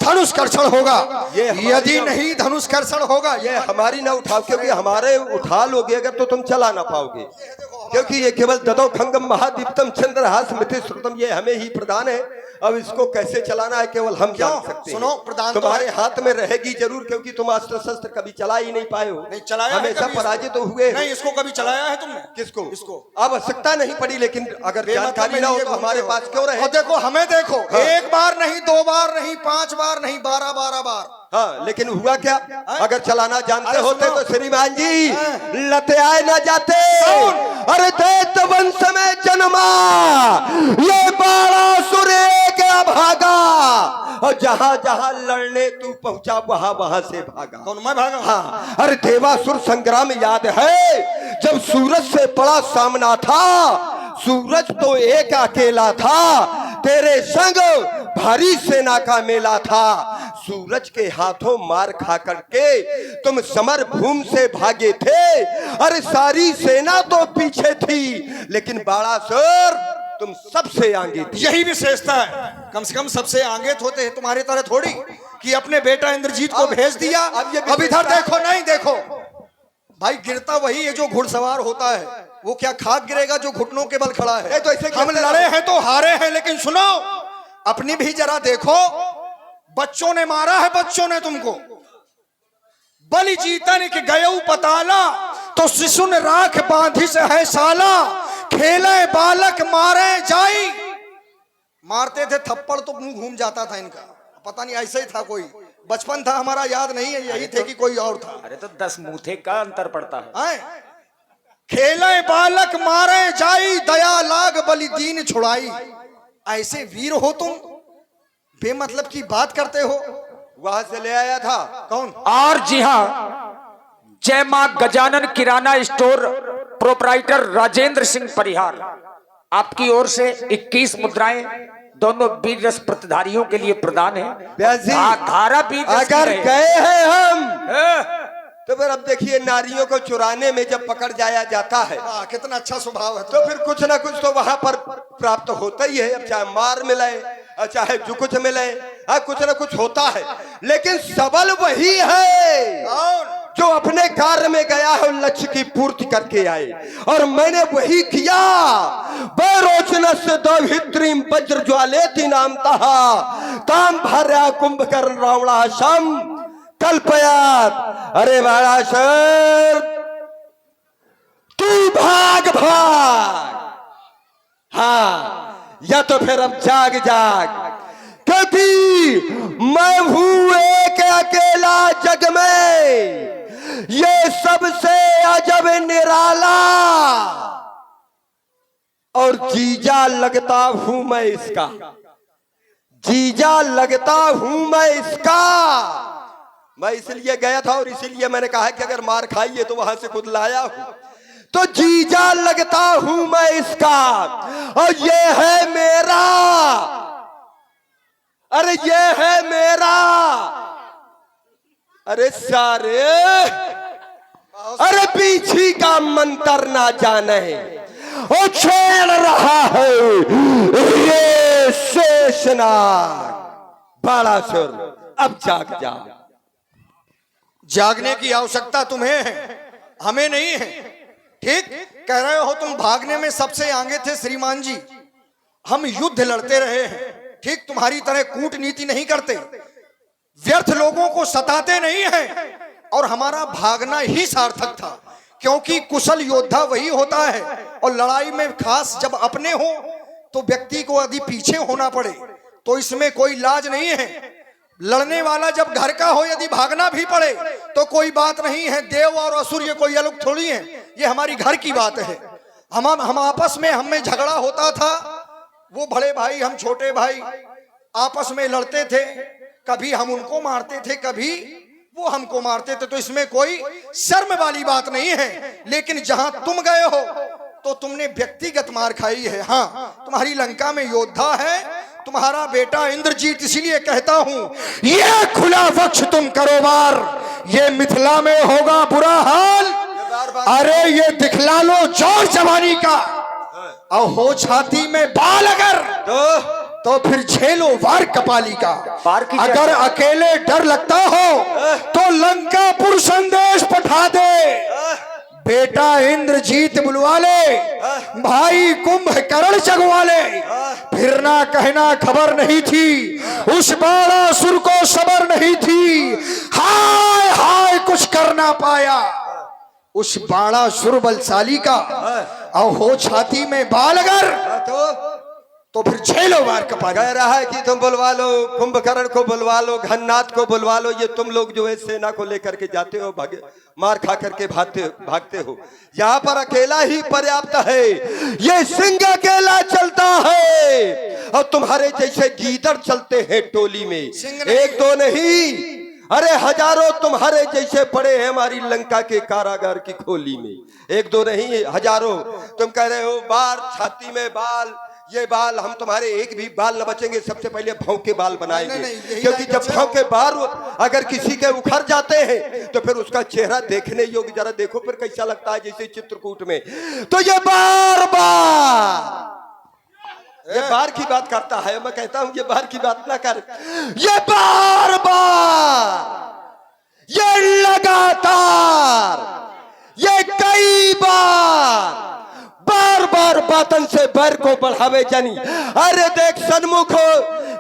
धनुष कर्षण होगा, यदि नहीं धनुष कर्षण होगा। ये हमारी ना उठाओ, क्योंकि हमारे उठा लोगे अगर तो तुम चला ना पाओगे, क्योंकि ये केवल ददो खंगम महादीप्तम चंद्रहास मिथि श्रुतम, ये हमें ही प्रदान है। अब इसको कैसे चलाना है केवल हम जान सकते हैं। सुनो, प्रदान तुम्हारे हाथ में रहेगी जरूर, क्योंकि तुम अस्त्र शस्त्र कभी चला ही नहीं पाए हो। नहीं चलाया, हमेशा पराजित तो हुए। नहीं, इसको कभी चलाया है तुमने? किसको? इसको आवश्यकता नहीं पड़ी, लेकिन अगर जानकारी ना हो तो हमारे पास क्यों रहे? और देखो, हमें देखो, एक बार नहीं, 2 बार नहीं, 5 बार नहीं, 12 बार। हाँ, लेकिन हुआ क्या? अगर चलाना जानते होते तो श्रीमान जी लतेआए ना जाते। अरे दैत वंश में जन्मा ये बाणासुर क्या भागा, और जहां जहां लड़ने तू पहुंचा वहां वहां से भागा। कौन? मैं भागा? हाँ, अरे देवासुर संग्राम याद है, जब सूरज से बड़ा सामना था, सूरज तो एक अकेला था, तेरे संग भारी सेना का मेला था। सूरज के हाथों मार खा करके तुम समर भूमि से भागे थे। अरे सारी सेना तो पीछे थी, लेकिन बाणासुर तुम सबसे आगे थे। यही विशेषता है, कम से कम सबसे आगे होते हैं, तुम्हारे तरह थोड़ी कि अपने बेटा इंद्रजीत को भेज दिया। अब इधर देखो, नहीं देखो भाई, गिरता वही है जो घुड़सवार होता है। वो क्या खाक गिरेगा जो घुटनों के बल खड़ा है? तो ऐसे हम लड़े हैं तो हारे हैं, लेकिन सुनो, अपनी भी जरा देखो। बच्चों ने मारा है, बच्चों ने तुमको। बलि जीतन के गयऊ पताला, तो शिशु ने राख बांधिस है साला। खेले बालक मारे जाई, मारते थे थप्पड़ तो मुंह घूम जाता था इनका। पता नहीं ऐसे ही था, कोई बचपन था हमारा, याद नहीं है, यही थे कि कोई और था। अरे तो 10 मूठे का अंतर पड़ता है। खेले बालक मारे जाई, दया लाग बलि दीन छुड़ाई। ऐसे वीर हो तुम, बेमतलब की बात करते हो। वहां से ले आया था कौन? और जी हाँ, जय मां गजानन किराना स्टोर प्रोपराइटर राजेंद्र सिंह परिहार, आपकी ओर से 21 मुद्राएं दोनों वीर रस प्रतिधारियों के लिए प्रदान है। धारा वीर रस अगर की है। गए हैं हम तो फिर अब देखिए, नारियों को चुराने में जब पकड़ जाया जाता है, कितना अच्छा स्वभाव है तो फिर कुछ ना कुछ तो वहां पर प्राप्त होता ही है। अब चाहे मार मिले, चाहे जो कुछ मिले, कुछ ना कुछ होता है। लेकिन सबल वही है जो अपने कार्य में गया है, लक्ष्य की पूर्ति करके आए। और मैंने वही किया। बैरोचनस दौहित्रीम वज्र ज्वालेति नामतः ताम भार्या कुंभकर्ण रावणाशम कल्पयात। अरे बाणासुर तू भाग भाग, हाँ, या तो फिर अब जाग जाग, क्योंकि मैं हूं एक अकेला जग में, ये सबसे अजब निराला, और जीजा लगता हूं मैं इसका, जीजा लगता हूं मैं इसका। मैं इसलिए गया था और इसीलिए मैंने कहा कि अगर मार खाइए तो वहां से खुद लाया हूं। तो जीजा लगता हूं मैं इसका, और ये है मेरा, अरे ये है मेरा। अरे सारे, अरे पीछी का मंत्र ना जाने, ओ छेड़ रहा है ये शेषनाग। बड़ा सुर, अब जाग जा। जागने की आवश्यकता तुम्हें है, हमें नहीं है। ठीक कह रहे हो तुम, भागने में सबसे आगे थे श्रीमान जी। हम युद्ध लड़ते रहे हैं, ठीक तुम्हारी तरह कूटनीति नहीं करते, व्यर्थ लोगों को सताते नहीं हैं, और हमारा भागना ही सार्थक था। क्योंकि कुशल योद्धा वही होता है, और लड़ाई में खास जब अपने हो तो व्यक्ति को यदि पीछे होना पड़े तो इसमें कोई लाज नहीं है। लड़ने वाला जब घर का हो, यदि भागना भी पड़े तो कोई बात नहीं है। देव और असुर ये कोई अलग थोड़ी है, ये हमारी घर की बात है। हम आपस में हमें झगड़ा होता था, वो बड़े भाई हम छोटे भाई आपस में लड़ते थे, कभी हम उनको मारते थे, कभी वो हमको मारते थे, तो इसमें कोई शर्म वाली बात नहीं है। लेकिन जहां तुम गए हो तो तुमने व्यक्तिगत मार खाई है। हाँ, तुम्हारी लंका में योद्धा है तुम्हारा बेटा इंद्रजीत, इसीलिए कहता हूं ये खुला वक्ष तुम करो वार, ये मिथिला में होगा बुरा हाल। अरे ये दिखला लो जोर जवानी का, और हो छाती में बाल अगर तो फिर झेलो वार कपाली का। अगर अकेले डर लगता हो तो लंकापुर संदेश पठा दे, बेटा इंद्रजीत बुलवा ले, भाई कुंभकर्ण जगवा ले। फिर ना कहना खबर नहीं थी, उस बाणासुर को सबर नहीं थी, हाय हाय कुछ कर ना पाया उस बाणासुर बलशाली का। और हो छाती में बाल अगर तो फिर झेलो वार कपाली। कह रहा है कि तुम बुलवा लो कुंभकर्ण को, बुलवा लो घननाथ को, बुलवा लो। ये तुम लोग जो है सेना को लेकर के जाते हो, भागे मार खा करके भागते हो। यहाँ पर अकेला ही पर्याप्त है, ये सिंह अकेला चलता है, और तुम्हारे जैसे गीदड़ चलते हैं टोली में, एक दो नहीं, अरे हजारों तुम्हारे जैसे पड़े हैं हमारी लंका के कारागार की खोली में। एक दो नहीं, हजारों। तुम कह रहे हो बार छाती में बाल, ये बाल हम तुम्हारे एक भी बाल न बचेंगे, सबसे पहले भाव के बाल बनाएंगे। क्योंकि जब भाव के बाल अगर किसी के उखड़ जाते हैं तो फिर उसका चेहरा देखने योग्य, जरा देखो फिर कैसा लगता है, जैसे चित्रकूट में। तो ये बार बार, ये बार की बात करता है, मैं कहता हूं ये बार की बात ना कर, ये बार बार, ये लगातार, ये कई बार, बार बार बातन से बैर को बढ़ावे जानी। अरे देख सन्मुख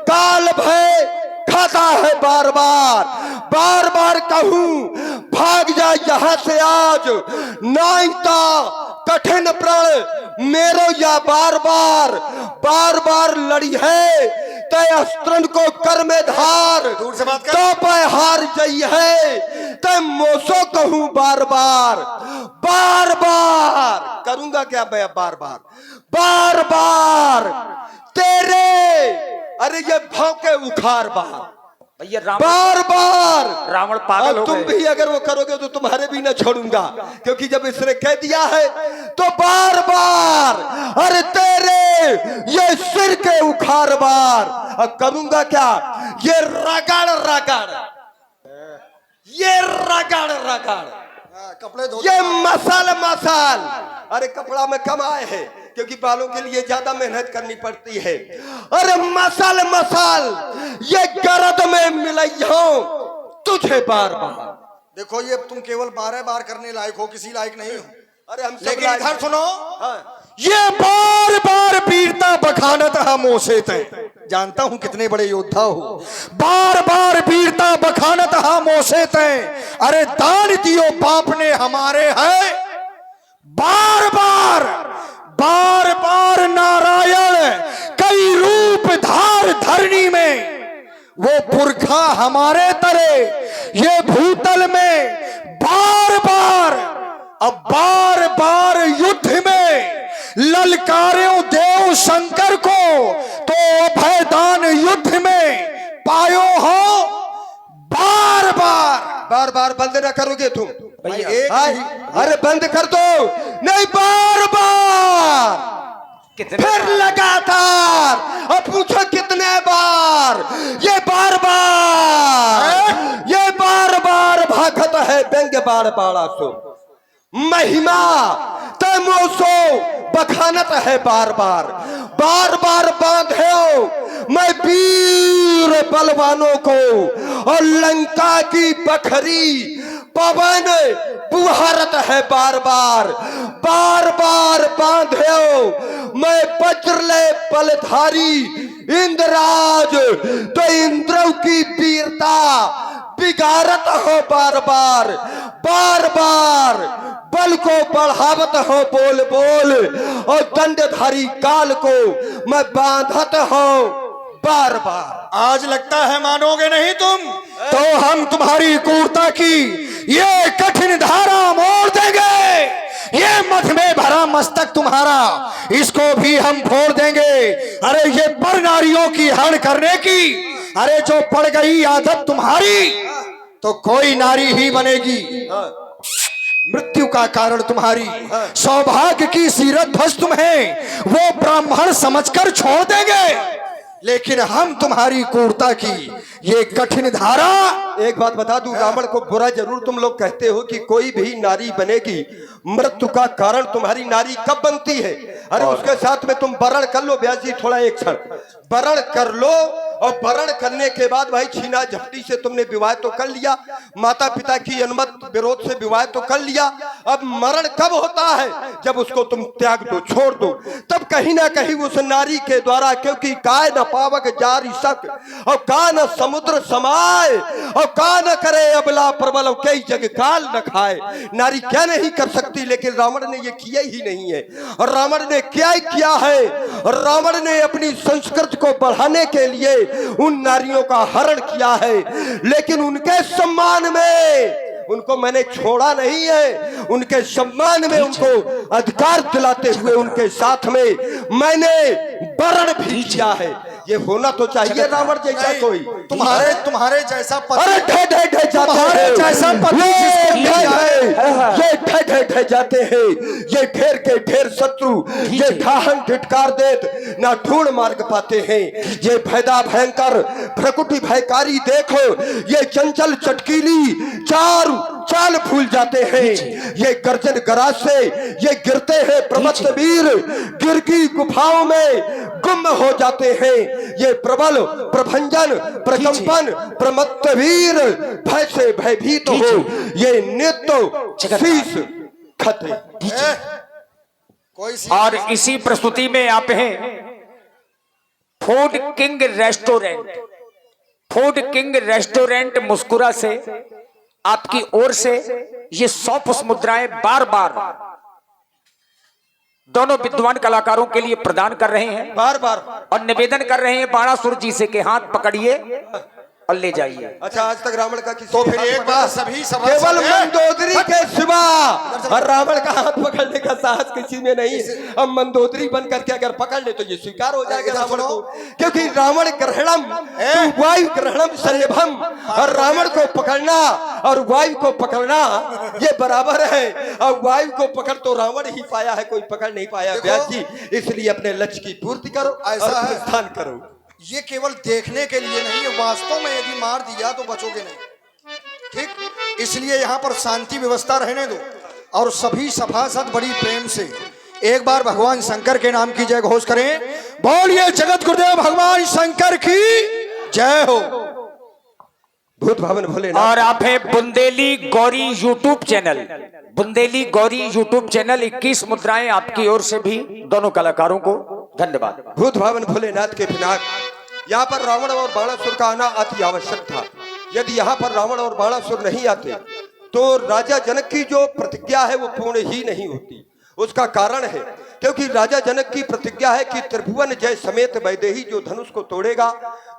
काल भय खाता है, बार बार बार बार कहूं भाग जा यहाँ से आज, नाइता कठिन प्रण मेरो या बार बार, बार बार लड़ी है तय अस्त्रन को कर में धार, दूर से बात कर, तो पे हार जई है तय मोसो कहूं बार बार, बार बार करूंगा क्या मैं बार बार, बार बार तेरे, अरे ये भाव के उखाड़ बार भैया बार बार रावण पागल हो तुम गए। भी अगर वो करोगे तो तुम्हारे भी न छोड़ूंगा, क्योंकि जब इसने कह दिया है तो बार बार, अरे तेरे ये सिर के उखाड़ बार। अब करूंगा क्या, ये रगड़ रगड़, ये रगड़ रगड़, कपड़े धो, ये मसाल मसाल। अरे कपड़ा में कम आए हैं क्योंकि बालों के लिए ज्यादा मेहनत करनी पड़ती है। अरे मसाल मसाल, ये गरद में मिलइयो तुझे बार बार। देखो ये तुम केवल 12 बार करने लायक हो, किसी लायक नहीं हो। अरे हम लेकिन इधर सुनो, हाँ। ये बार बार वीरता बखानत हम से तय, जानता हूं कितने बड़े योद्धा हो, बार बार वीरता बखानत हम से तय। अरे दान दियो बाप ने हमारे है, बार बार बार बार नारायण कई रूप धार धरनी में, वो पुरखा हमारे तरे ये भूतल में बार बार, अब बार बार युद्ध में ललकार्यों देव शंकर को, तो अभयदान युद्ध में पायो हो बार बार, बार बार बंद ना करोगे तुम? भाई एक हाय, अरे बंद कर दो। नहीं, बार बार कितने फिर लगातार, अब पूछो कितने बार? ये बार बार भागत है व्यंग्य बार बाड़ा सो महिमा तमोसो बखानत है बार बार बांधे हो मैं वीर बलवानों को और लंका की बखरी पवन बुहारत है बार बार बांधे हो मैं वज्रले बलधारी इंद्रराज तो इंद्रों की वीरता बिगाड़त हो बार बार बल को बढ़ावत हो बोल और दंडधारी काल को मैं बांधत हो बार बार। आज लगता है मानोगे नहीं तुम, तो हम तुम्हारी क्रूरता की ये कठिन धारा मोड़ देंगे। ये मध में भरा मस्तक तुम्हारा, इसको भी हम फोड़ देंगे। अरे ये पर नारियों की हरण करने की, अरे जो पड़ गई आदत तुम्हारी, तो कोई नारी ही बनेगी। मृत्यु का कारण तुम्हारी सौभाग्य की सीरत ध्वस्त तुम्हें वो ब्राह्मण समझकर छोड़ देंगे, लेकिन हम तुम्हारी क्रूरता की ये कठिन धारा। एक बात बता दूं, रावण को बुरा जरूर तुम लोग कहते हो कि कोई भी नारी बनेगी, मृत्यु का कारण तुम्हारी नारी कब बनती है? अरे उसके साथ में तुम वरण कर लो ब्यास जी, थोड़ा एक क्षण वरण कर लो, और वरण करने के बाद भाई छीना झपटी से तुमने विवाह तो कर लिया, माता पिता की अनुमति विरोध से विवाह तो कर लिया। अब मरण कब होता है? जब उसको तुम त्याग दो, छोड़ दो, तब कहीं ना कहीं उस नारी के द्वारा, क्योंकि काय न पावक जारी सक और का न समुद्र समाए और का न करे अबला प्रबल और कई जग काल न खाए। नारी क्या नहीं कर सकती, लेकिन रावण ने ये किया ही नहीं है। और रावण ने क्या किया है? रावण ने अपनी संस्कृति को बढ़ाने के लिए उन नारियों का हरण किया है, लेकिन उनके सम्मान में उनको मैंने छोड़ा नहीं है। उनके सम्मान में उनको अधिकार दिलाते हुए उनके साथ में मैंने वरण भी किया है। ये होना तो चाहिए रावण जैसा कोई। तुम्हारे जैसा अरे ढे जैसा पति ये ढे जाते हैं, ये ढेर के ढेर शत्रु, ये ढाहन ढिटकार देत ना ढूंढ मार्ग पाते हैं। ये भयदा भयंकर प्रकृति भयकारी देखो, ये चंचल चटकीली चाल फूल जाते हैं। ये गर्जन गराज से ये गिरते हैं प्रमत्त वीर, गिरगी गुफाओं में गुम हो जाते हैं। ये प्रबल प्रभंजन प्रकंपन प्रमत्त वीर भय से भयभीत हो ये नित्य शीश खतरे। और इसी प्रस्तुति में आप हैं फूड किंग रेस्टोरेंट मुस्कुरा से आपकी ओर से ये 100 पुष्प मुद्राएं बार बार दोनों विद्वान कलाकारों के लिए प्रदान कर रहे हैं, बार और निवेदन कर रहे हैं बाणासुर जी से कि हाथ पकड़िए और ले जाइए। अच्छा, आज तक रावण का किसी तो फिर एक बार सभी केवल मंदोदरी के सिवा और रावण का हाथ पकड़ने का साहस किसी में नहीं। अब मंदोदरी बन करके अगर पकड़ ले तो ये स्वीकार हो जाएगा रावण को, क्योंकि रावण ग्रहणम वायु ग्रहणम शल्यभम, और रावण को पकड़ना और वायु को पकड़ना ये बराबर है। और वायु को पकड़ तो रावण ही पाया है, कोई पकड़ नहीं पाया व्यास जी। इसलिए अपने लक्ष्य की पूर्ति करो, ऐसा प्रस्थान करो। ये केवल देखने के लिए नहीं है, वास्तव में यदि मार दिया तो बचोगे नहीं, ठीक? इसलिए यहाँ पर शांति व्यवस्था रहने दो, और सभी सभासद बड़ी प्रेम से एक बार भगवान शंकर के नाम की जय घोष करें। बोलिए जगत गुरुदेव भगवान शंकर की जय हो। भूत भवन भोले। और आप है Bundeli Gauri YouTube channel, Bundeli Gauri YouTube channel 21 मुद्राएं आपकी ओर से भी दोनों कलाकारों को धन्यवाद। भूत भवन भोलेनाथ के पिनाक यहाँ पर रावण और बाणासुर का आना अति आवश्यक था। यदि यहाँ पर रावण और बाणासुर नहीं आते तो राजा जनक की जो प्रतिज्ञा है वो पूर्ण ही नहीं होती। उसका कारण है क्योंकि राजा जनक की प्रतिज्ञा है कि त्रिभुवन जय समेत वैदेही जो धनुष को तोड़ेगा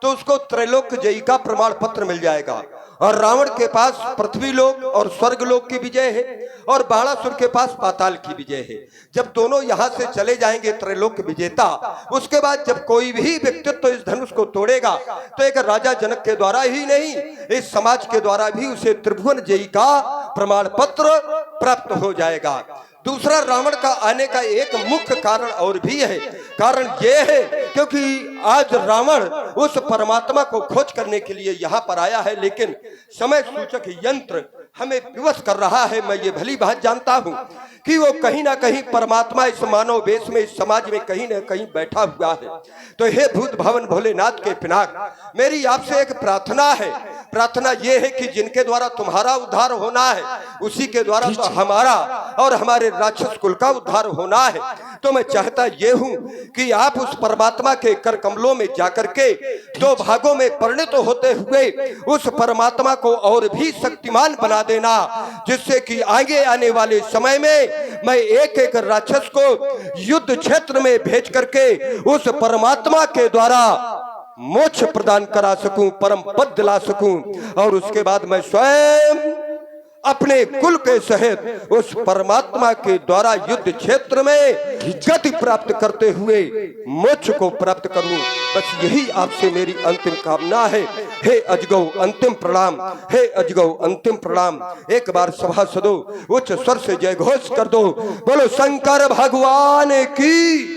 तो उसको त्रैलोक्य जयी का प्रमाण पत्र मिल जाएगा। और रावण के पास पृथ्वी लोक और स्वर्ग लोक की विजय है और बाणासुर के पास पाताल की विजय है। जब दोनों यहाँ से चले जाएंगे त्रैलोक्य विजेता, उसके बाद जब कोई भी व्यक्तित्व इस धनुष को तोड़ेगा तो एक राजा जनक के द्वारा ही नहीं, इस समाज के द्वारा भी उसे त्रिभुवन जयी का प्रमाण पत्र प्राप्त हो जाएगा। दूसरा, रावण का आने का एक मुख्य कारण और भी है। कारण यह है क्योंकि आज रावण उस परमात्मा को खोज करने के लिए यहाँ पर आया है, लेकिन समय सूचक यंत्र हमें विवश कर रहा है। मैं ये भली बात जानता हूँ कि वो कहीं ना कहीं परमात्मा इस मानव वेश में, इस समाज में कहीं ना कहीं बैठा हुआ है। तो हे भूत भवन भोलेनाथ के पिनाक, मेरी आपसे एक प्रार्थना है। प्रार्थना ये है कि जिनके द्वारा तुम्हारा उद्धार होना है, उसी के द्वारा तो हमारा और हमारे राक्षस कुल का उद्धार होना है। तो मैं चाहता ये हूँ कि आप उस परमात्मा के कर कमलों में जाकर के दो भागों में परिणत होते हुए उस परमात्मा को और भी शक्तिमान बना देना, जिससे कि आगे आने वाले समय में मैं एक एक राक्षस को युद्ध क्षेत्र में भेज करके उस परमात्मा के द्वारा मोक्ष प्रदान करा सकूं, परम पद दिला सकूं, और उसके बाद मैं स्वयं अपने कुल के सहित उस परमात्मा के द्वारा युद्ध क्षेत्र में गति प्राप्त करते हुए मोक्ष को प्राप्त करूं। बस यही आपसे मेरी अंतिम कामना है। हे अजगौ अंतिम प्रणाम, हे अजगौ अंतिम प्रणाम। एक बार सभासदों उच्च स्वर से जय घोष कर दो। बोलो शंकर भगवान की।